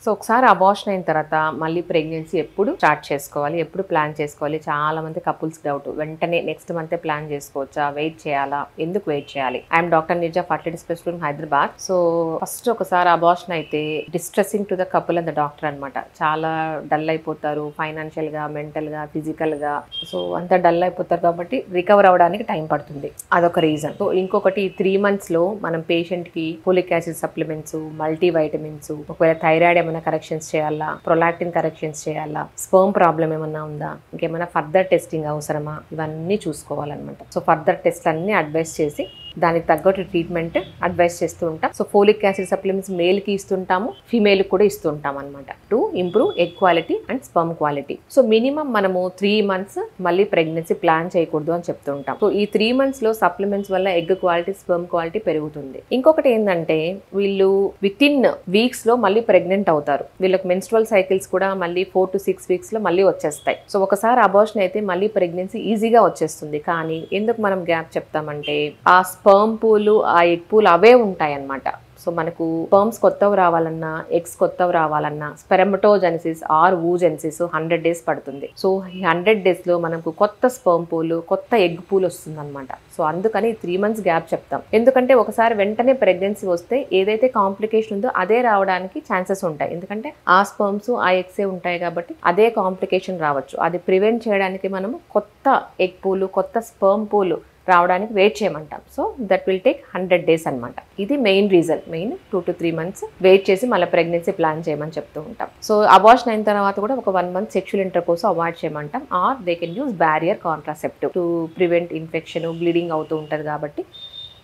So ఒకసారి abortion అయిన తర్వాత మళ్ళీ ప్రెగ్నెన్సీ ఎప్పుడు స్టార్ట్ చేసుకోవాలి, ఎప్పుడు ప్లాన్ చేసుకోవాలి? చాలా మంది కపుల్స్ డౌట్. వెంటనే నెక్స్ట్ మంత్ ప్లాన్ చేసుకోవచ్చా, వెయిట్ చేయాలా, ఎందుకు వెయిట్ చేయాలి? I'm doctor Nirja, fertility specialist in Hyderabad. So first ఒకసారి అబార్షన్ అయితే distressing to the couple and the doctor అనమాట. చాలా డల్ అయిపోతారు, ఫైనాన్షియల్ గా, మెంటల్ గా, ఫిజికల్ గా. సో అంత డల్ అయిపోతారు కాబట్టి రికవర్ అవ్వడానికి టైం పడుతుంది. అదొక రీజన్. సో ఇంకొకటి 3 months లో మనం పేషెంట్ కి folic acid supplements, multi vitamins, ఒకవేళ థైరాయిడ్ ఏమైనా కరెక్షన్స్ చేయాలా, ప్రొలాక్టిన్ కరెక్షన్స్ చేయాలా, స్పర్మ్ ప్రాబ్లం ఏమన్నా ఉందా, ఇంకేమైనా ఫర్దర్ టెస్టింగ్ అవసరమా, ఇవన్నీ చూసుకోవాలన్నమాట. సో ఫర్దర్ టెస్ట్ అన్ని అడ్వైస్ చేసి దానికి తగ్గట్టు ట్రీట్మెంట్ అడ్వైస్ చేస్తూ ఉంటాం. సో ఫోలిక్ యాసిడ్ సప్లిమెంట్స్ మేల్కి ఇస్తుంటాము, ఫీమేల్కి కూడా ఇస్తుంటాం అనమాట, to improve egg quality and sperm quality. So minimum మనము 3 months మళ్ళీ ప్రెగ్నెన్సీ ప్లాన్ చేయకూడదు అని చెప్తుంటాం. సో ఈ 3 months లో సప్లిమెంట్స్ వల్ల ఎగ్ క్వాలిటీ, స్పర్మ్ క్వాలిటీ పెరుగుతుంది. ఇంకొకటి ఏంటంటే వీళ్ళు విత్ ఇన్ వీక్స్ లో మళ్ళీ ప్రెగ్నెంట్ అవుతారు. వీళ్ళకి మెన్స్ట్రువల్ సైకిల్స్ కూడా మళ్ళీ 4 to 6 weeks లో మళ్ళీ వచ్చేస్తాయి. సో ఒకసారి అబార్షన్ అయితే మళ్ళీ ప్రెగ్నెన్సీ ఈజీగా వచ్చేస్తుంది. కానీ ఎందుకు మనం గ్యాప్ చెప్తామంటే ఆ స్పర్మ్ పూలు, ఆ ఎగ్ పూలు అవే ఉంటాయి అన్నమాట. సో మనకు స్పర్మ్స్ కొత్తవి రావాలన్నా, ఎగ్స్ కొత్తవి రావాలన్నా స్పెర్మటోజెనిసిస్ ఆర్ oogenesis 100 days పడుతుంది. సో ఈ 100 days లో మనకు కొత్త స్పర్మ్ పూలు, కొత్త ఎగ్ పూలు వస్తుంది అనమాట. సో అందుకని 3 months గ్యాప్ చెప్తాం. ఎందుకంటే ఒకసారి వెంటనే ప్రెగ్నెన్సీ వస్తే ఏదైతే కాంప్లికేషన్ ఉందో అదే రావడానికి ఛాన్సెస్ ఉంటాయి. ఎందుకంటే ఆ స్పర్మ్స్, ఆ ఎగ్సే ఉంటాయి కాబట్టి అదే కాంప్లికేషన్ రావచ్చు. అది ప్రివెంట్ చేయడానికి మనము కొత్త ఎగ్ పూలు, కొత్త స్పర్మ్ పూలు రావడానికి వెయిట్ చేయమంటాం. So that will take 100 days అనమాట. ఇది main reason. Main 2 to 3 months wait చేసి మళ్ళీ ప్రెగ్నెన్సీ ప్లాన్ చేయమని చెప్తూ ఉంటాం. సో అబార్షన్ అయిన తర్వాత కూడా ఒక 1 month sexual intercourse avoid చేయమంటాం. Or they can use barrier contraceptive to prevent infection. Bleeding అవుతూ ఉంటుంది కాబట్టి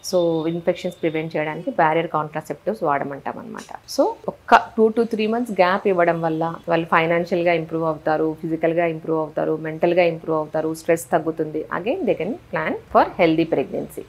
సో ఇన్ఫెక్షన్స్ ప్రివెంట్ చేయడానికి బ్యారియర్ కాంట్రాసెప్టివ్స్ వాడమంటాం అనమాట. సో ఒక్క 2 to 3 months గ్యాప్ ఇవ్వడం వల్ల వాళ్ళు ఫైనాన్షియల్గా ఇంప్రూవ్ అవుతారు, ఫిజికల్గా ఇంప్రూవ్ అవుతారు, మెంటల్గా ఇంప్రూవ్ అవుతారు, స్ట్రెస్ తగ్గుతుంది. Again they can plan for healthy pregnancy.